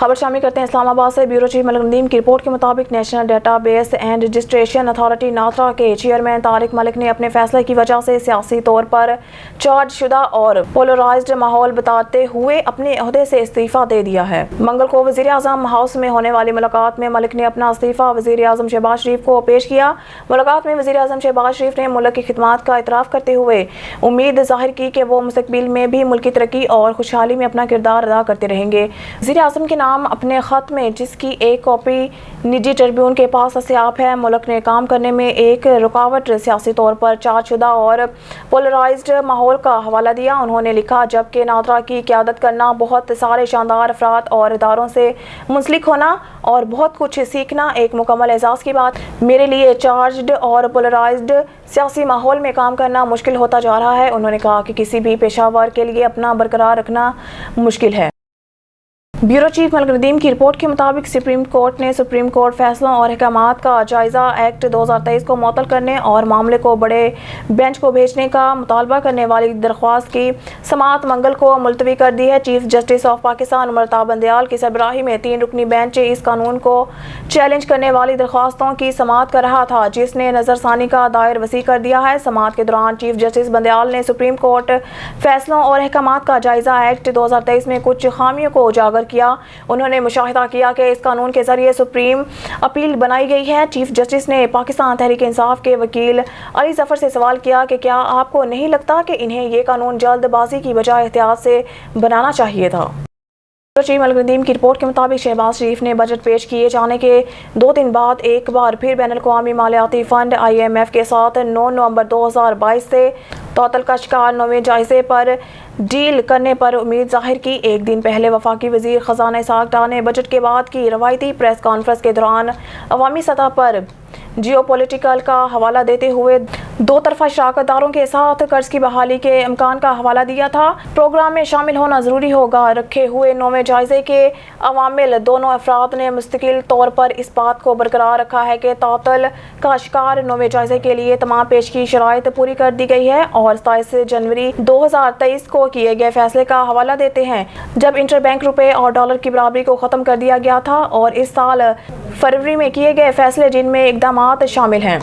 خبر شامل کرتے ہیں اسلام آباد سے۔ بیورو چیف ملک ندیم کی رپورٹ کے مطابق national database and registration authority NADRA کے چیئرمین طارق ملک نے اپنے فیصلے کی وجہ سے سیاسی طور پر چارج شدہ اور پولرائزڈ ماحول بتاتے ہوئے اپنے عہدے سے استعفیٰ دے دیا ہے۔ منگل کو وزیر اعظم ہاؤس میں ہونے والی ملاقات میں ملک نے اپنا استعفیٰ وزیر اعظم شہباز شریف کو پیش کیا۔ ملاقات میں وزیر اعظم شہباز شریف نے ملک کی خدمات کا اعتراف کرتے ہوئے امید ظاہر کی کہ وہ مستقبل میں بھی ملک کی ترقی اور خوشحالی میں اپنا کردار ادا کرتے رہیں گے۔ وزیر اعظم کے نام اپنے خط میں، جس کی ایک کاپی نجی ٹریبیون کے پاس دستیاب ہے، ملک نے کام کرنے میں ایک رکاوٹ سیاسی طور پر چارج شدہ اور پولرائزڈ ماحول کا حوالہ دیا۔ انہوں نے لکھا، جبکہ ناترا کی قیادت کرنا، بہت سارے شاندار افراد اور اداروں سے منسلک ہونا اور بہت کچھ سیکھنا ایک مکمل اعزاز کی بات، میرے لیے چارجڈ اور پولرائزڈ سیاسی ماحول میں کام کرنا مشکل ہوتا جا رہا ہے۔ انہوں نے کہا کہ کسی بھی پیشہ ور کے لیے اپنا برقرار رکھنا مشکل ہے۔ بیورو چیف ملک ندیم کی رپورٹ کے مطابق سپریم کورٹ نے سپریم کورٹ فیصلوں اور احکامات کا جائزہ ایکٹ 2023 کو معطل کرنے اور معاملے کو بڑے بینچ کو بھیجنے کا مطالبہ کرنے والی درخواست کی سماعت منگل کو ملتوی کر دی ہے۔ Chief justice of Pakistan Amrita Bandial کی سربراہی میں 3 رکنی بینچ اس قانون کو چیلنج کرنے والی درخواستوں کی سماعت کر رہا تھا، جس نے نظر ثانی کا دائر وسیع کر دیا ہے۔ سماعت کے دوران چیف جسٹس بندیال نے سپریم کورٹ فیصلوں اور احکامات کا جائزہ ایکٹ 2023 میں کچھ خامیوں کو اجاگر کیا۔ انہوں نے مشاہدہ کیا کہ اس قانون کے ذریعے سپریم اپیل بنائی گئی ہے۔ چیف جسٹس نے پاکستان تحریک انصاف کے وکیل علی ظفر سے سوال کیا کہ کیا آپ کو نہیں لگتا کہ انہیں یہ قانون جلد بازی کی بجائے احتیاط سے بنانا چاہیے تھا؟ چیف ملک ندیم کی رپورٹ کے مطابق شہباز شریف نے بجٹ پیش کیے جانے کے 2 دن بعد ایک بار پھر بین الاقوامی مالیاتی فنڈ IMF کے ساتھ 9 نومبر 2022 سے تعطل کا شکار 9ویں جائزے پر ڈیل کرنے پر امید ظاہر کی۔ ایک دن پہلے وفاقی وزیر خزانہ اسحاق ڈار نے بجٹ کے بعد کی روایتی پریس کانفرنس کے دوران عوامی سطح پر جیو پولیٹیکل کا حوالہ دیتے ہوئے 2 طرفہ شراکت داروں کے ساتھ قرض کی بحالی کے امکان کا حوالہ دیا تھا۔ پروگرام میں شامل ہونا ضروری ہوگا رکھے ہوئے 9ویں جائزے کے عوامل، دونوں افراد نے مستقل طور پر اس بات کو برقرار رکھا ہے کہ تعطل کا شکار 9ویں جائزے کے لیے تمام پیشگی شرائط پوری کر دی گئی ہے، اور 27 جنوری 2023 کو کیے گئے فیصلے کا حوالہ دیتے ہیں جب انٹر بینک روپے اور ڈالر کی برابری کو ختم کر دیا گیا تھا، اور اس سال فروری میں کیے گئے فیصلے جن میں اقدامات شامل ہیں۔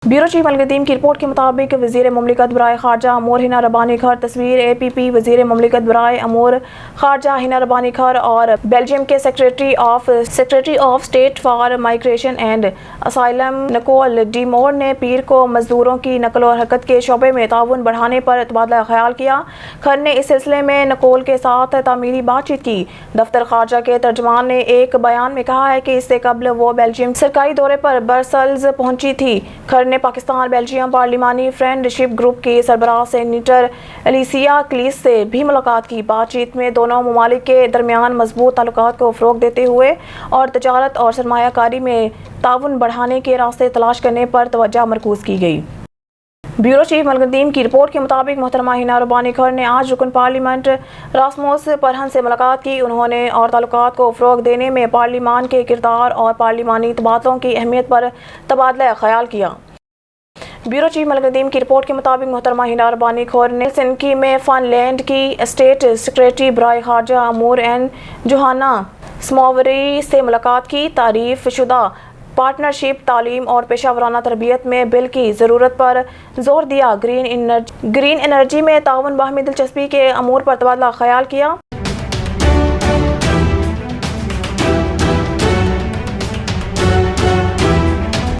بیورو چیف ملک ندیم کی رپورٹ کے مطابق وزیر مملکت برائے خارجہ امور ہنا ربانی کھر تصویر APP وزیر مملکت برائے امور خارجہ ہنا ربانی کھر اور بیلجیم کے secretary of state for migration and asylum Nicole de Moor نے پیر کو مزدوروں کی نقل و حرکت کے شعبے میں تعاون بڑھانے پر تبادلہ خیال کیا۔ کھر نے اس سلسلے میں نکول کے ساتھ تعمیری بات چیت کی۔ دفتر خارجہ کے ترجمان نے ایک بیان میں کہا ہے کہ اس سے قبل وہ بیلجیم سرکاری دورے پر برسلز پہنچی تھی۔ کھر نے پاکستان بیلجیم پارلیمانی فرینڈ شپ گروپ کی سربراہ سینیٹر الیسیا کلیس سے بھی ملاقات کی۔ بات چیت میں دونوں ممالک کے درمیان مضبوط تعلقات کو فروغ دیتے ہوئے اور تجارت اور سرمایہ کاری میں تعاون بڑھانے کے راستے تلاش کرنے پر توجہ مرکوز کی گئی۔ بیورو چیف ملک ندیم کی رپورٹ کے مطابق محترمہ ہنا ربانی کھر نے آج رکن پارلیمنٹ راسموس پرہن سے ملاقات کی۔ انہوں نے اور تعلقات کو فروغ دینے میں پارلیمان کے کردار اور پارلیمانی تبادلوں کی اہمیت پر تبادلہ خیال کیا۔ بیورو چیف ملک ندیم کی رپورٹ کے مطابق محترمہ ہنا ربانی کھر نے ہلسنکی میں فن لینڈ کی اسٹیٹ سیکریٹری برائے خارجہ امور جوہانا سماوری سے ملاقات کی۔ تعریف شدہ پارٹنرشپ، تعلیم اور پیشہ ورانہ تربیت میں بل کی ضرورت پر زور دیا۔ گرین انرجی میں تعاون، باہمی دلچسپی کے امور پر تبادلہ خیال کیا۔